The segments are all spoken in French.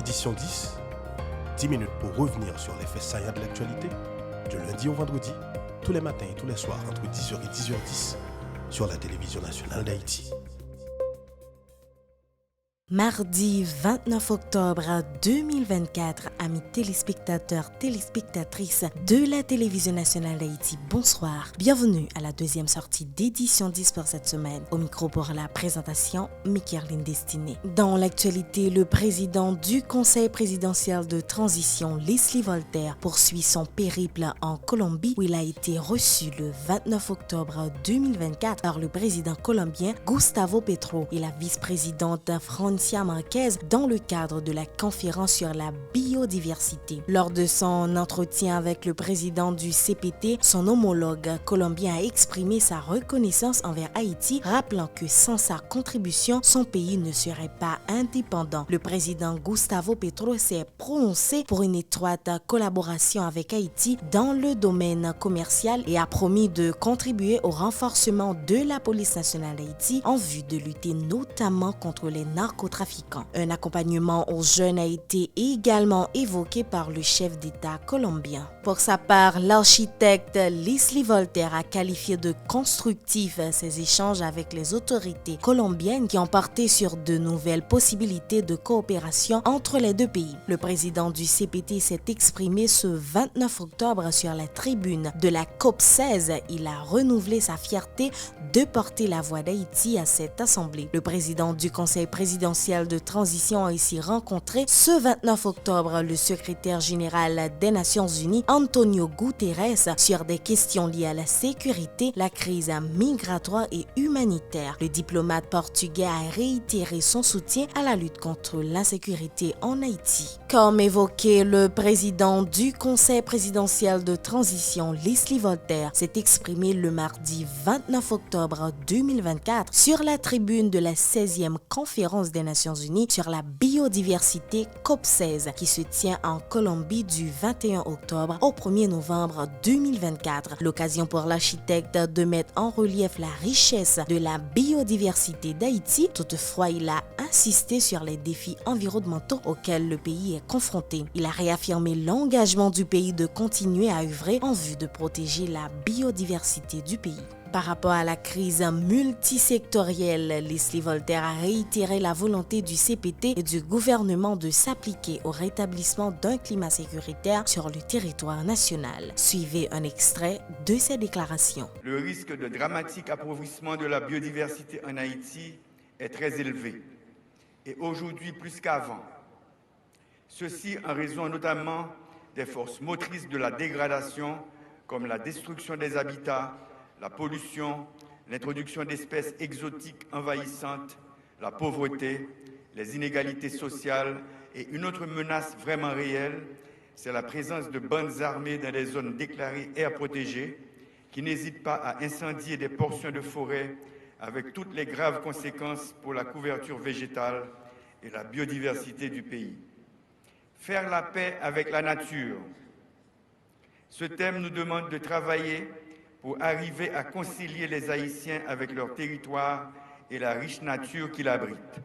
Édition 10, 10 minutes pour revenir sur les faits saillants de l'actualité, du lundi au vendredi, tous les matins et tous les soirs entre 10h et 10h10 sur la télévision nationale d'Haïti. Mardi 29 octobre 2024, amis téléspectateurs, téléspectatrices de la télévision nationale d'Haïti, bonsoir. Bienvenue à la deuxième sortie d'édition 10 pour cette semaine. Au micro pour la présentation, Mikerline Destinée. Dans l'actualité, le président du Conseil présidentiel de transition, Leslie Voltaire, poursuit son périple en Colombie où il a été reçu le 29 octobre 2024 par le président colombien Gustavo Petro et la vice-présidente Francia Marquez dans le cadre de la conférence sur la biodiversité. Lors de son entretien avec le président du CPT, son homologue colombien a exprimé sa reconnaissance envers Haïti, rappelant que sans sa contribution, son pays ne serait pas indépendant. Le président Gustavo Petro s'est prononcé pour une étroite collaboration avec Haïti dans le domaine commercial et a promis de contribuer au renforcement de la police nationale d'Haïti en vue de lutter notamment contre les narcotrafiquants. Un accompagnement aux jeunes a été également évoqué par le chef d'État colombien. Pour sa part, l'architecte Leslie Voltaire a qualifié de constructifs ces échanges avec les autorités colombiennes qui ont porté sur de nouvelles possibilités de coopération entre les deux pays. Le président du CPT s'est exprimé ce 29 octobre sur la tribune de la COP16. Il a renouvelé sa fierté de porter la voix d'Haïti à cette assemblée. Le président du Conseil présidentiel de transition a ici rencontré ce 29 octobre le secrétaire général des Nations Unies, Antonio Guterres, sur des questions liées à la sécurité, la crise migratoire et humanitaire. Le diplomate portugais a réitéré son soutien à la lutte contre l'insécurité en Haïti. Comme évoqué, le président du Conseil présidentiel de transition, Leslie Voltaire, s'est exprimé le mardi 29 octobre 2024 sur la tribune de la 16e conférence des Nations Unies sur la biodiversité COP16 qui se tient en Colombie du 21 octobre au 1er novembre 2024. L'occasion pour l'architecte de mettre en relief la richesse de la biodiversité d'Haïti. Toutefois, il a insisté sur les défis environnementaux auxquels le pays est confronté. Il a réaffirmé l'engagement du pays de continuer à œuvrer en vue de protéger la biodiversité du pays. Par rapport à la crise multisectorielle, Leslie Voltaire a réitéré la volonté du CPT et du gouvernement de s'appliquer au rétablissement d'un climat sécuritaire sur le territoire national. Suivez un extrait de ses déclarations. Le risque de dramatique appauvrissement de la biodiversité en Haïti est très élevé, et aujourd'hui plus qu'avant. Ceci en raison notamment des forces motrices de la dégradation, comme la destruction des habitats, la pollution, l'introduction d'espèces exotiques envahissantes, la pauvreté, les inégalités sociales et une autre menace vraiment réelle, c'est la présence de bandes armées dans les zones déclarées aires protégées qui n'hésitent pas à incendier des portions de forêt avec toutes les graves conséquences pour la couverture végétale et la biodiversité du pays. Faire la paix avec la nature. Ce thème nous demande de travailler pour arriver à concilier les Haïtiens avec leur territoire et la riche nature qui l'abrite.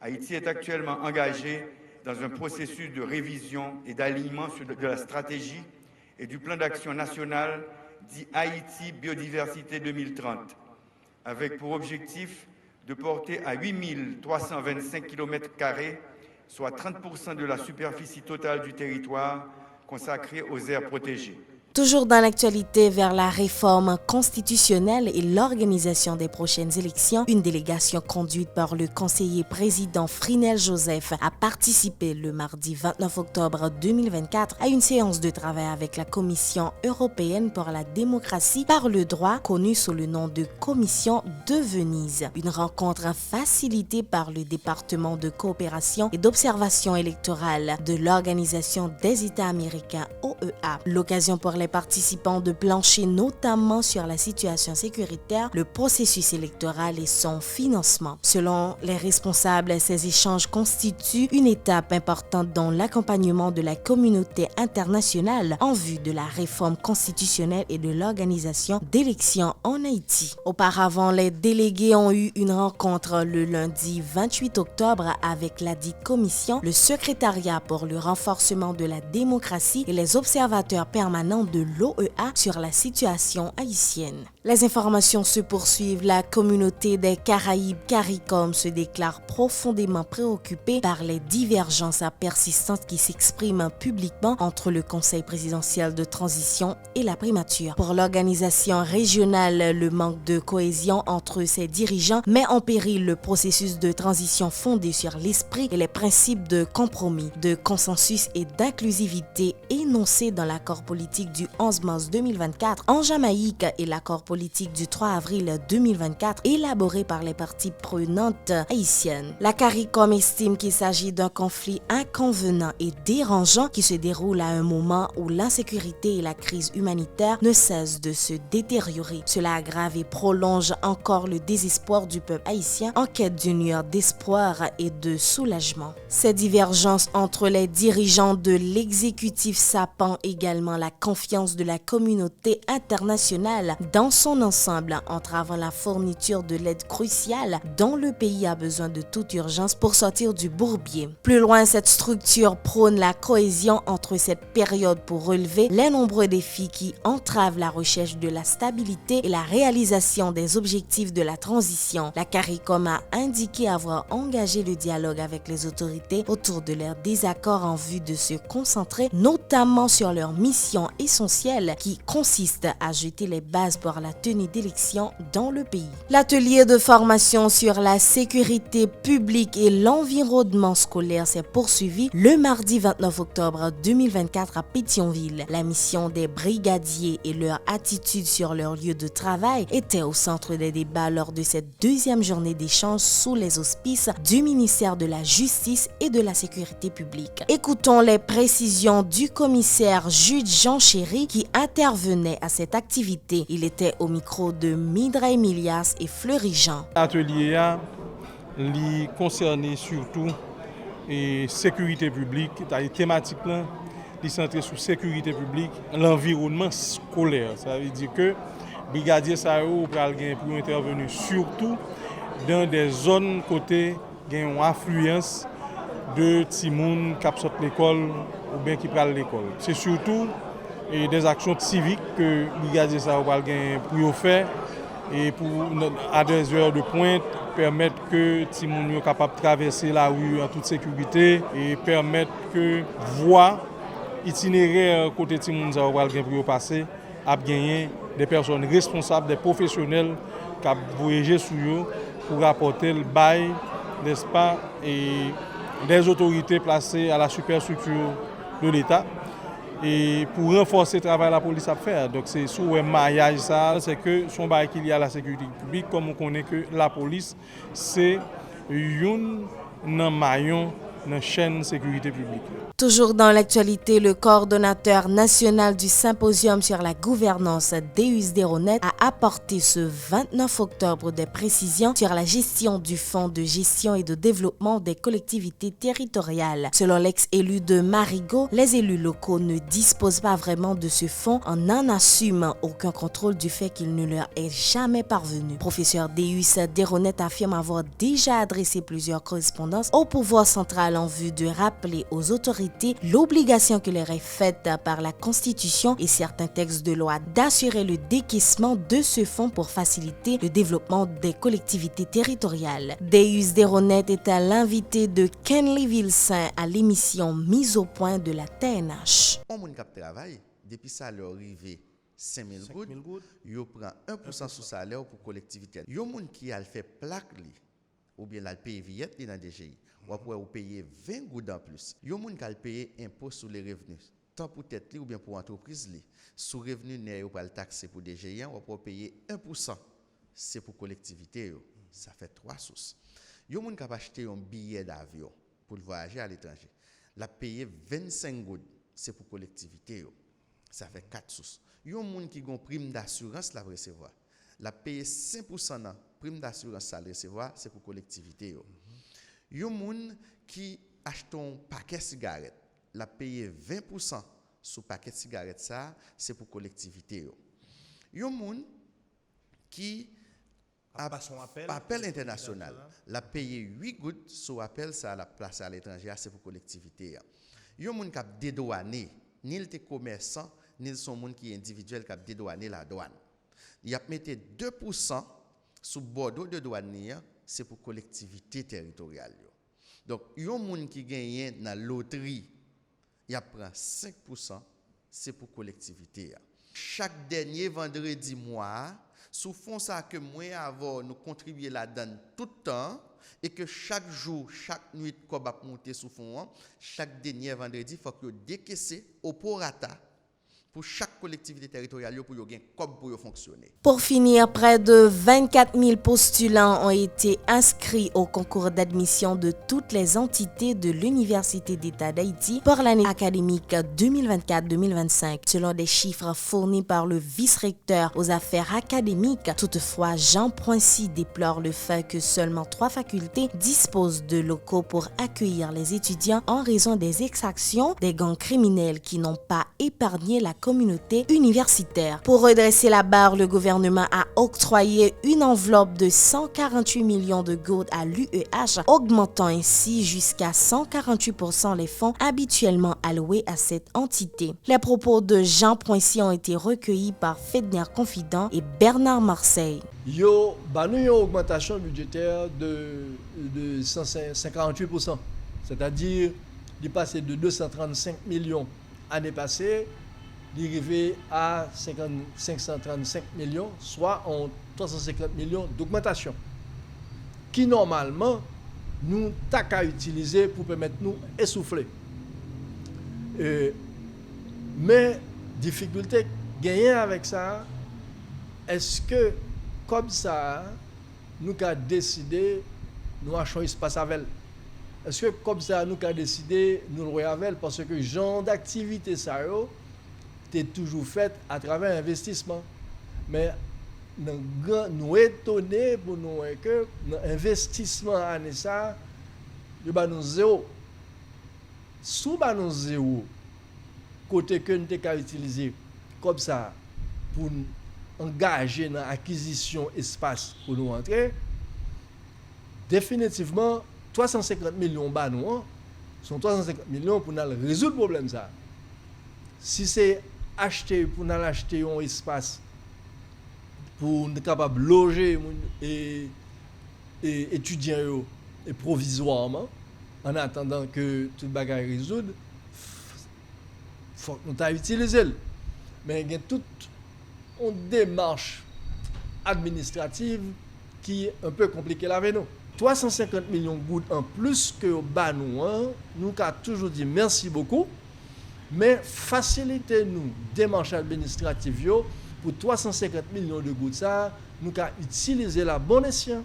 Haïti est actuellement engagé dans un processus de révision et d'alignement de la stratégie et du plan d'action national dit Haïti Biodiversité 2030, avec pour objectif de porter à 8 325 km², soit 30% de la superficie totale du territoire consacrée aux aires protégées. Toujours dans l'actualité vers la réforme constitutionnelle et l'organisation des prochaines élections, une délégation conduite par le conseiller président Frinel Joseph a participé le mardi 29 octobre 2024 à une séance de travail avec la Commission européenne pour la démocratie par le droit, connue sous le nom de Commission de Venise. Une rencontre facilitée par le département de coopération et d'observation électorale de l'Organisation des États américains OEA. L'occasion pour les participants de plancher notamment sur la situation sécuritaire, le processus électoral et son financement. Selon les responsables, ces échanges constituent une étape importante dans l'accompagnement de la communauté internationale en vue de la réforme constitutionnelle et de l'organisation d'élections en Haïti. Auparavant, les délégués ont eu une rencontre le lundi 28 octobre avec la dite commission, le secrétariat pour le renforcement de la démocratie et les observateurs permanents de l'OEA sur la situation haïtienne. Les informations se poursuivent. La communauté des Caraïbes CARICOM se déclare profondément préoccupée par les divergences persistantes qui s'expriment publiquement entre le Conseil présidentiel de transition et la primature. Pour l'organisation régionale, le manque de cohésion entre ses dirigeants met en péril le processus de transition fondé sur l'esprit et les principes de compromis, de consensus et d'inclusivité énoncés dans l'accord politique du 11 mars 2024 en Jamaïque et l'accord politique du 3 avril 2024 élaboré par les parties prenantes haïtiennes. La CARICOM estime qu'il s'agit d'un conflit inconvenant et dérangeant qui se déroule à un moment où l'insécurité et la crise humanitaire ne cessent de se détériorer. Cela aggrave et prolonge encore le désespoir du peuple haïtien en quête d'une lueur d'espoir et de soulagement. Ces divergences entre les dirigeants de l'exécutif sapent également la confiance de la communauté internationale dans son ensemble, entravant la fourniture de l'aide cruciale dont le pays a besoin de toute urgence pour sortir du bourbier. Plus loin, cette structure prône la cohésion entre cette période pour relever les nombreux défis qui entravent la recherche de la stabilité et la réalisation des objectifs de la transition. La CARICOM a indiqué avoir engagé le dialogue avec les autorités autour de leurs désaccords en vue de se concentrer notamment sur leur mission essentielle qui consiste à jeter les bases pour la tenue d'élections dans le pays. L'atelier de formation sur la sécurité publique et l'environnement scolaire s'est poursuivi le mardi 29 octobre 2024 à Pétionville. La mission des brigadiers et leur attitude sur leur lieu de travail était au centre des débats lors de cette deuxième journée d'échange sous les auspices du ministère de la Justice et de la Sécurité publique. Écoutons les précisions du commissaire Jude Jean Chéry qui intervenait à cette activité. Il était au micro de Midra Emilias et Fleury Jean. L'atelier a concerné surtout la sécurité publique, la thématique là, est centrée sur la sécurité publique, l'environnement scolaire. Ça veut dire que brigadier Sao pour intervenir surtout dans des zones côté qui ont une affluence de Timoun qui sortent l'école ou bien qui prennent l'école. C'est surtout des actions civiques que brigadier Sao pour faire et pour à des heures de pointe permettre que Timoun soit capable de traverser la rue en toute sécurité et permettre que voie itinéraire côté Timoun pour passer à gagner des personnes responsables, des professionnels qui voyagent sur eux pour apporter le bail, n'est-ce pas, et des autorités placées à la superstructure de l'État et pour renforcer le travail de la police à faire. Donc c'est sous un maillage ça, c'est que son bail qu'il y a à la sécurité publique, comme on connaît que la police, c'est un maillon dans la chaîne de sécurité publique. Toujours dans l'actualité, le coordonnateur national du symposium sur la gouvernance, Deus Deronet, a apporté ce 29 octobre des précisions sur la gestion du Fonds de gestion et de développement des collectivités territoriales. Selon l'ex-élu de Marigot, les élus locaux ne disposent pas vraiment de ce fonds en en assument aucun contrôle du fait qu'il ne leur est jamais parvenu. Professeur Deus Deronet affirme avoir déjà adressé plusieurs correspondances au pouvoir central en vue de rappeler aux autorités l'obligation qui leur est faite par la Constitution et certains textes de loi d'assurer le décaissement de ce fonds pour faciliter le développement des collectivités territoriales. Deus Deronet est à l'invité de Kenley Vilsain à l'émission Mise au point de la TNH. On moun k'ap travail depuis salaire arrivé 5 000 gouttes, yo prend 1% sous salaire pour collectivité. Yo moun qui a fait plaque li ou bien la paye viette dans DGI. Ou après vous payer 20 gouttes en plus. Yon moun k'al payer impôt sur les revenus. Tant pour tête li ou bien pour entreprise li. Sous revenu net ou pas le taxer pour DGI, ou après payer 1%. C'est pour collectivité yo. Ça fait 3 sources. Yon moun k'ap acheter un billet d'avion pour voyager à l'étranger. La payer 25 gouttes, c'est pour collectivité yo. Ça fait 4 sources. Yon moun qui gon prime d'assurance la recevoir. La payer 5% nan prime d'assurance ça recevoir, c'est pour collectivité yo. Yon moun qui achète un paquet cigarette, la payer 20% sur paquet cigarette ça, c'est pour collectivité yo. Yon moun qui appel international, la payer 8 gouttes sur appel ça la place à l'étranger, c'est pour collectivité. Yon moun qui a dédouané, ni le commerçant, ni son moun qui est individuel qui a dédouané la douane. Il a mis 2% sous bordeaux de douane, c'est pour collectivité territoriale. Donc, yon moun qui gagne dans la loterie, il prend 5%, c'est pour collectivité. Chaque dernier vendredi mois, sous fond ça que moi avant nous contribuer là-dedans tout le temps et que chaque jour, chaque nuit qu'on va monter sous fond, chaque dernier vendredi, il faut que décaisser au prorata pour chaque collectivité territoriale pour yon comme pour fonctionner. Pour finir, près de 24 000 postulants ont été inscrits au concours d'admission de toutes les entités de l'Université d'État d'Haïti pour l'année académique 2024-2025, selon des chiffres fournis par le vice-recteur aux affaires académiques. Toutefois, Jean Poincy déplore le fait que seulement 3 facultés disposent de locaux pour accueillir les étudiants en raison des exactions des gangs criminels qui n'ont pas épargné la communauté universitaire. Pour redresser la barre, le gouvernement a octroyé une enveloppe de 148 millions de gourdes à l'UEH, augmentant ainsi jusqu'à 148% les fonds habituellement alloués à cette entité. Les propos de Jean Poincy ont été recueillis par Fedner Confident et Bernard Marseille. Yo, nous une augmentation budgétaire de 158%, c'est-à-dire il passé de 235 millions l'année passée, il est arrivé à 535 millions, soit en 350 millions d'augmentation, qui normalement nous t'as qu'à utiliser pour permettre nous essouffler. Mais difficulté gagner avec ça, est-ce que comme ça nous avons décidé nous achetons espace avec? Est-ce que comme ça nous avons décidé nous le avec parce que genre d'activité ça est toujours fait à travers investissement. Mais nous étonnés pour nous que l'investissement année ça, nous zéro. Sous nous zéro, côté que nous avons utilisé comme ça pour engager dans l'acquisition d'espace pour nous entrer, définitivement, 350 millions sont 350 millions pour nous résoudre le problème. Ça. Si c'est acheter pour nous acheter un espace pour nous capable de loger et étudiants et provisoirement en attendant que tout le bagage résoudre, faut que nous utiliser. Mais il y a toute une démarche administrative qui est un peu compliquée là avec nous. 350 millions de gouttes en plus que nous avons toujours dit merci beaucoup. Mais faciliter nous démarche administrative pour 350 millions de gouttes ça, nous avons utilisé la bonne escient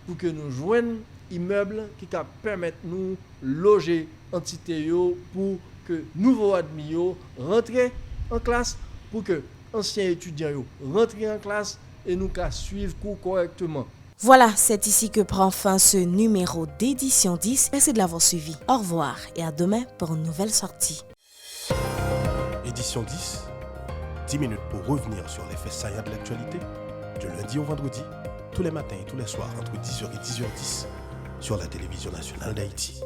pour que nous joignons immeuble qui permettent nous loger entité pour que nouveaux admis rentrent en classe, pour que anciens étudiants rentrent en classe et nous suivre cours correctement. Voilà, c'est ici que prend fin ce numéro d'édition 10. Merci de l'avoir suivi. Au revoir et à demain pour une nouvelle sortie. Édition 10, 10 minutes pour revenir sur les faits saillants de l'actualité, du lundi au vendredi, tous les matins et tous les soirs entre 10h et 10h10 sur la télévision nationale d'Haïti.